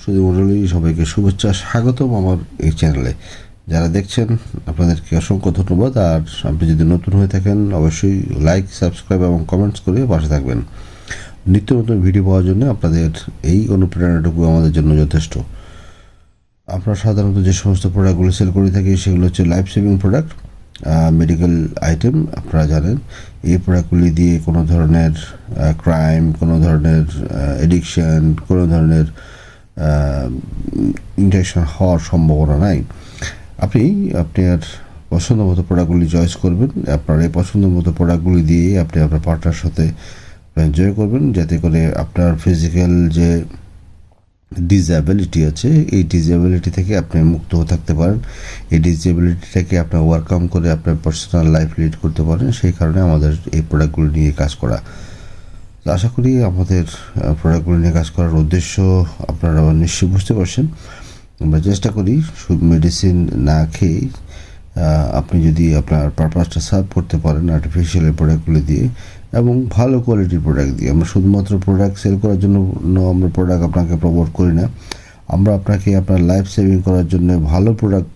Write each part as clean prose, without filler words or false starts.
সুধীমণ্ডলী সবাইকে শুভেচ্ছা, স্বাগতম আমার এই চ্যানেলে। যারা দেখছেন আপনাদেরকে অসংখ্য ধন্যবাদ। আর আপনি যদি নতুন হয়ে থাকেন অবশ্যই লাইক, সাবস্ক্রাইব এবং কমেন্টস করে পাশে থাকবেন। নিত্য নতুন ভিডিও পাওয়ার জন্য আপনাদের এই অনুপ্রেরণাটুকু আমাদের জন্য যথেষ্ট। আমরা সাধারণত যে সমস্ত প্রোডাক্টগুলো সেল করে থাকি সেগুলো হচ্ছে life saving product, medical item. আপনারা জানেন এই প্রোডাক্টগুলি দিয়ে কোনো ধরনের ক্রাইম, কোনো ধরনের এডিকশন, কোনো ধরনের ইনজেকশন হওয়ার সম্ভাবনা নাই। আপনি আপনার পছন্দ মতো প্রোডাক্টগুলি চয়েস করবেন। আপনার এই পছন্দ মতো প্রোডাক্টগুলি দিয়ে আপনি আপনার পার্টনার সাথে এনজয় করবেন, যাতে করে আপনার ফিজিক্যাল যে ডিসএবিলিটি আছে এই ডিসএবিলিটি থেকে আপনি মুক্ত থাকতে পারেন। এই ডিসএবিলিটিটাকে আপনার ওভারকাম করে আপনার পার্সোনাল লাইফ লিড করতে পারেন। সেই কারণে আমাদের এই প্রোডাক্টগুলো নিয়ে কাজ করা। আশা করি আমাদের প্রোডাক্টগুলো নিয়ে কাজ করার উদ্দেশ্য আপনারা নিশ্চয়ই বুঝতে পারছেন। আমরা চেষ্টা করি শুধু মেডিসিন না খেয়ে আপনি যদি আপনার পারপাসটা সার্ভ করতে পারেন আর্টিফিশিয়াল প্রোডাক্টগুলি দিয়ে এবং ভালো কোয়ালিটির প্রোডাক্ট দিয়ে। আমরা শুধুমাত্র প্রোডাক্ট সেল করার জন্য আমরা প্রোডাক্ট আপনাকে প্রমোট করি না। আমরা আপনাকে আপনার লাইফ সেভিং করার জন্য ভালো প্রোডাক্ট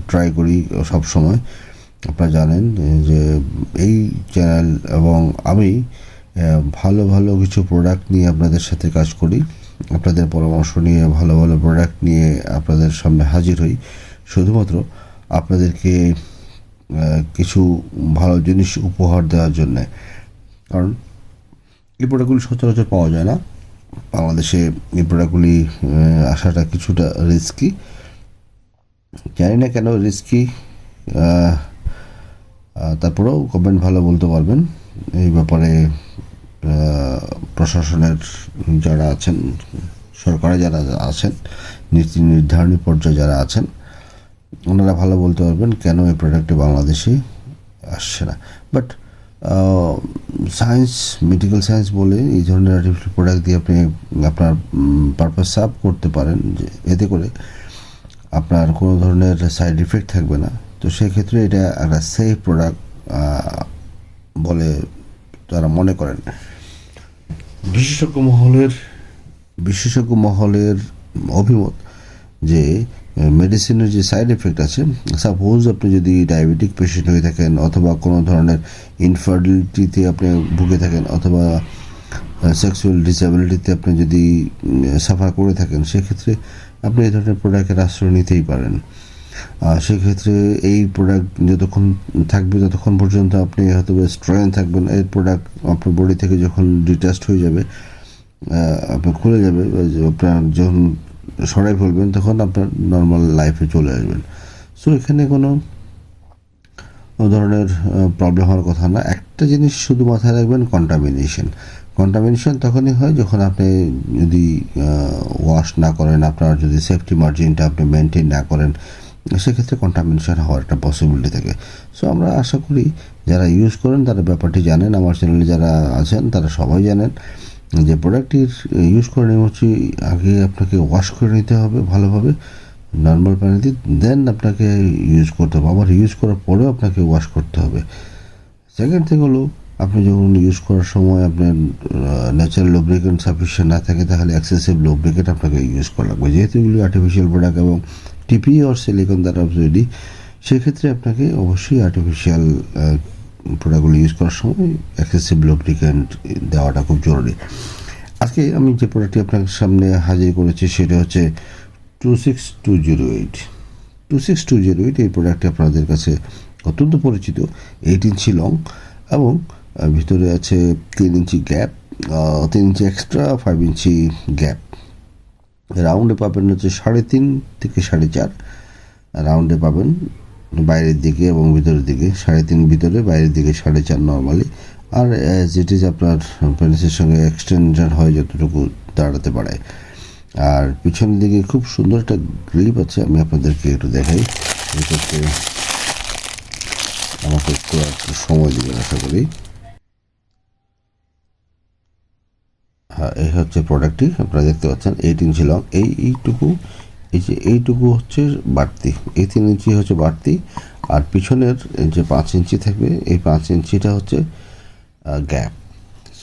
ট্রাই করি সব সময়। আপনারা জানেন যে এই চ্যানেল এবং আমি ভালো ভালো কিছু প্রোডাক্ট নিয়ে আপনাদের সাথে কাজ করি। আপনাদের পরামর্শ নিয়ে ভালো ভালো প্রোডাক্ট নিয়ে আপনাদের সামনে হাজির হই, শুধুমাত্র আপনাদেরকে কিছু ভালো জিনিস উপহার দেওয়ার জন্যে। কারণ এই প্রোডাক্টগুলি সচরাচর পাওয়া যায় না বাংলাদেশে। এই প্রোডাক্টগুলি আসাটা কিছুটা রিস্কি, জানি না কেন রিস্কি। তারপরেও গভর্নমেন্ট ভালো বলতে পারবেন এই ব্যাপারে। প্রশাসনের যারা আছেন, সরকারে যারা আছেন, নীতি নির্ধারণী পর্যায়ে যারা আছেন, ওনারা ভালো বলতে পারবেন কেন এই প্রোডাক্টটি বাংলাদেশে আসছে না। বাট সায়েন্স, মেডিকেল সায়েন্স বলে এই ধরনের আর্টিফিশিয়াল প্রোডাক্ট দিয়ে আপনি আপনার পারপাস সার্ভ করতে পারেন, যে এতে করে আপনার কোনো ধরনের সাইড ইফেক্ট থাকবে না। তো সেক্ষেত্রে এটা একটা সেফ প্রোডাক্ট বলে তারা মনে করেন। বিশেষজ্ঞ মহলের অভিমত যে মেডিসিনের যে সাইড এফেক্ট আছে, সাপোজ আপনি যদি ডায়াবেটিক পেশেন্ট হয়ে থাকেন অথবা কোনো ধরনের ইনফার্টিলিটিতে আপনি ভুগে থাকেন অথবা সেক্সুয়াল ডিসএবিলিটিতে আপনি যদি সাফার করে থাকেন, সেক্ষেত্রে আপনি এই ধরনের প্রোডাক্টের আশ্রয় নিতেই পারেন। সেক্ষেত্রে এই প্রোডাক্ট যতক্ষণ থাকবে ততক্ষণ পর্যন্ত আপনি হয়তো স্ট্রেন থাকবেন। এই প্রোডাক্ট আপনার বডি থেকে যখন ডিটাচড হয়ে যাবে, আপনার খুলে যাবে, আপনার যখন সরাই ফেলবেন তখন আপনার নর্মাল লাইফে চলে আসবেন। সো এখানে কোনো ধরনের প্রবলেম হওয়ার কথা না। একটা জিনিস শুধু মাথায় রাখবেন, কন্টামিনেশন তখনই হয় যখন আপনি যদি ওয়াশ না করেন, আপনার যদি সেফটি মার্জিনটা আপনি মেনটেন না করেন, সেক্ষেত্রে কন্টামিনেশন হওয়ার একটা পসিবিলিটি থাকে। সো আমরা আশা করি যারা ইউজ করেন তারা ব্যাপারটি জানেন। আমার চ্যানেলে যারা আছেন তারা সবাই জানেন যে প্রোডাক্টটির ইউজ করে নেওয়া হচ্ছে আগে আপনাকে ওয়াশ করে নিতে হবে ভালোভাবে নর্মাল পানিতে, দেন আপনাকে ইউজ করতে হবে। আবার ইউজ করার পরেও আপনাকে ওয়াশ করতে হবে। সেকেন্ড থিং হলো, আপনি যখন ইউজ করার সময় আপনার ন্যাচারাল লুব্রিকেন্ট সাফিসিয়েন্ট না থাকে, তাহলে এক্সেসিভ লুব্রিকেন্ট আপনাকে ইউজ করা লাগবে। যেহেতু এগুলি আর্টিফিশিয়াল প্রোডাক্ট এবং টিপি আর সিলিকন দ্বারা তৈরি, সেক্ষেত্রে আপনাকে অবশ্যই আর্টিফিশিয়াল প্রোডাক্টগুলো ইউজ করার সময় এক্সেসিভ লুব্রিকেন্ট দেওয়াটা খুব জরুরি। আজকে আমি যে প্রোডাক্টটি আপনার সামনে হাজির করেছি সেটা হচ্ছে 26208। এই প্রোডাক্টটি আপনাদের কাছে অত্যন্ত পরিচিত। 8 ইঞ্চি লং এবং ভিতরে আছে 3 ইঞ্চি গ্যাপ, 3 ইঞ্চি এক্সট্রা, 5 ইঞ্চি গ্যাপ। রাউন্ডে পাবেন হচ্ছে 3.5 থেকে 4.5 রাউন্ডে পাবেন বাইরের দিকে এবং ভিতরের দিকে। 3.5 ভিতরে, বাইরের দিকে 4.5 নর্মালি। আর যেট ইজ আপনার পেনিসের সঙ্গে এক্সটেনশন হয় যতটুকু দাঁড়াতে পারে। আর পিছনের দিকে খুব সুন্দর একটা গ্রিপ আছে, আমি আপনাদেরকে একটু দেখাই। এটাতে আমাকে একটু সময় দিবেন আশা করি। হ্যাঁ, এই হচ্ছে প্রোডাক্টটি, আপনারা দেখতে পাচ্ছেন 8 ইঞ্চি লং। এইটুকু হচ্ছে বাড়তি, এই 3 ইঞ্চি হচ্ছে বাড়তি। আর পিছনের যে 5 ইঞ্চি থাকবে, এই 5 ইঞ্চিটা হচ্ছে গ্যাপ।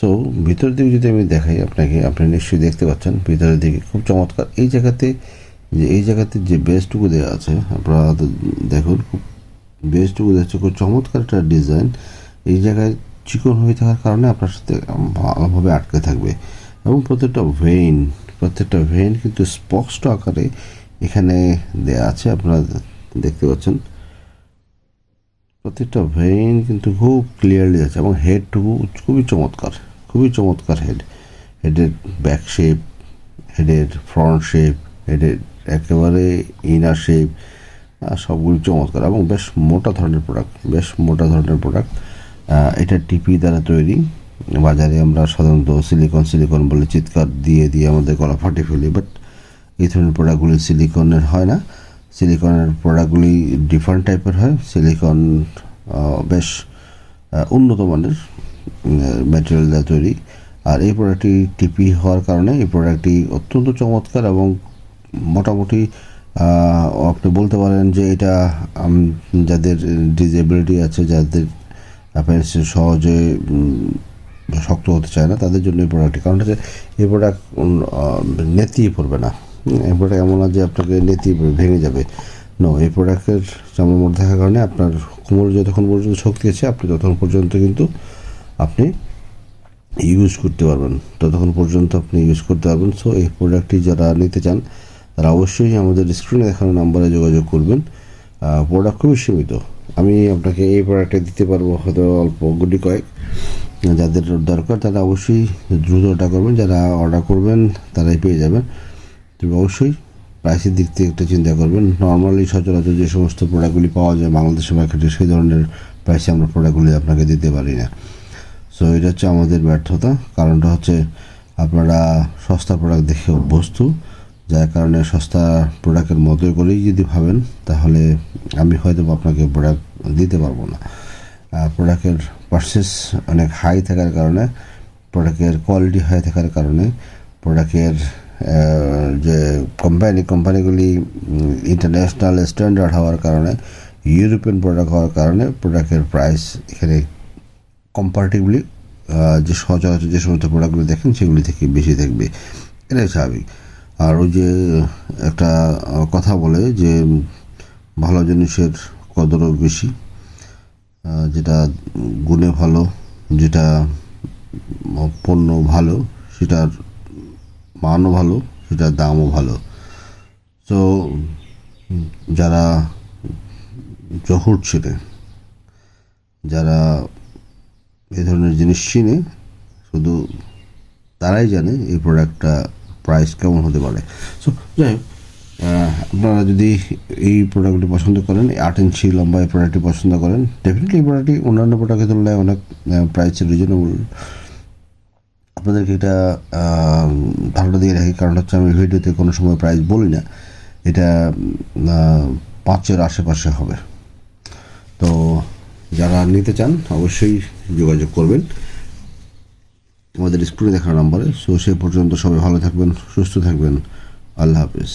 সো ভিতরের দিকে যদি আমি দেখাই আপনাকে, আপনি নিশ্চয়ই দেখতে পাচ্ছেন ভিতরের দিকে খুব চমৎকার। এই জায়গাতে যে বেসটুকু দেওয়া আছে আপনারা দেখুন, খুব বেসটুকু দেওয়া আছে, খুব চমৎকার একটা ডিজাইন। এই জায়গায় চিকন হয়ে থাকার কারণে আপনার সাথে ভালোভাবে আটকে থাকবে এবং প্রত্যেকটা ভেইন কিন্তু স্পষ্ট আকারে এখানে দেওয়া আছে, আপনারা দেখতে পাচ্ছেন। প্রত্যেকটা ভেইন কিন্তু খুব ক্লিয়ারলি আছে এবং হেডটুকু খুবই চমৎকার হেডের ব্যাক শেপ, হেডের ফ্রন্ট শেপ, হেডের একেবারে ইনার শেপ, সবগুলি চমৎকার এবং বেশ মোটা ধরনের প্রোডাক্ট। এটা টিপি দ্বারা তৈরি। বাজারে আমরা সাধারণত সিলিকন বলে চিৎকার দিয়ে আমাদের গলা ফাটিয়ে ফেলি, বাট এই ধরনের প্রোডাক্টগুলি সিলিকনের হয় না। সিলিকনের প্রোডাক্টগুলি ডিফারেন্ট টাইপের হয়। সিলিকন বেশ উন্নত মানের ম্যাটেরিয়াল দ্বারা তৈরি, আর এই প্রোডাক্টটি টিপি হওয়ার কারণে এই প্রোডাক্টটি অত্যন্ত চমৎকার এবং মোটামুটি আপনি বলতে পারেন যে এটা যাদের ডিসেবিলিটি আছে, যাদের পেন্সিল সহজে শক্ত হতে চায় না, তাদের জন্য এই প্রোডাক্টটি, কারণ হচ্ছে এই প্রোডাক্ট নেতিয়ে পড়বে না। এই প্রোডাক্ট এমন না যে আপনাকে নেতিয়ে ভেঙে যাবে। এই প্রোডাক্টের চামড়ার মধ্যে থাকার কারণে আপনার কোমরে যতক্ষণ পর্যন্ত শক্তি আছে আপনি ততক্ষণ পর্যন্ত কিন্তু আপনি ইউজ করতে পারবেন। সো এই প্রোডাক্টটি যারা নিতে চান তারা অবশ্যই আমাদের স্ক্রিনে দেখানো নাম্বারে যোগাযোগ করবেন। প্রোডাক্ট খুবই সীমিত, আমি আপনাকে এই প্রোডাক্টটা দিতে পারবো হয়তো অল্প গুটি কয়েক। যাদের দরকার তারা অবশ্যই দ্রুত অর্ডার করবেন, যারা অর্ডার করবেন তারাই পেয়ে যাবেন। তবে অবশ্যই প্রাইসের দিক থেকে একটা চিন্তা করবেন। নর্মালি সচরাচর যে সমস্ত প্রোডাক্টগুলি পাওয়া যায় বাংলাদেশের মার্কেটে, সেই ধরনের প্রাইসে আমরা প্রোডাক্টগুলি আপনাকে দিতে পারি না। সো এটা হচ্ছে আমাদের ব্যর্থতা। কারণটা হচ্ছে আপনারা সস্তা প্রোডাক্ট দেখে অভ্যস্ত, যার কারণে সস্তা প্রোডাক্টের মতোই করেই যদি ভাবেন তাহলে আমি হয়তো আপনাকে প্রোডাক্ট দিতে পারবো না। প্রোডাক্টের পারচেস অনেক হাই থাকার কারণে, প্রোডাক্টের কোয়ালিটি হাই থাকার কারণে, প্রোডাক্টের যে কোম্পানিগুলি ইন্টারন্যাশনাল স্ট্যান্ডার্ড হওয়ার কারণে, ইউরোপিয়ান প্রোডাক্ট হওয়ার কারণে প্রোডাক্টের প্রাইস এখানে কম্পারেটিভলি যে সচরাচর যে সমস্ত প্রোডাক্টগুলো দেখেন সেগুলি থেকে বেশি থাকবে, এটাই স্বাভাবিক। আর ওই যে একটা কথা বলে যে ভালো জিনিসের কদরও বেশি, যেটা গুণে ভালো, যেটা পণ্য ভালো, সেটার মানও ভালো, সেটার দামও ভালো। তো যারা জহুর ছিলেন, যারা এই ধরনের জিনিস চিনে, শুধু তারাই জানে এই প্রোডাক্টটা প্রাইস কেমন হতে পারে। সো যাই হোক, আপনারা যদি এই প্রোডাক্টটি পছন্দ করেন, 8 ইঞ্চি লম্বা এই প্রোডাক্টটি পছন্দ করেন, ডেফিনেটলি এই প্রোডাক্টটি অন্যান্য প্রোডাক্টের তুলনায় অনেক প্রাইসে রিজনেবল। আপনাদেরকে এটা ধারণা দিয়ে রাখি, কারণ হচ্ছে আমি ভিডিওতে কোনো সময় প্রাইস বলি না, এটা 5-এর আশেপাশে হবে। তো যারা নিতে চান অবশ্যই যোগাযোগ করবেন আমাদের স্ক্রিনে দেখার নাম্বারে। সো সে পর্যন্ত সবাই ভালো থাকবেন, সুস্থ থাকবেন। আল্লাহ হাফিজ।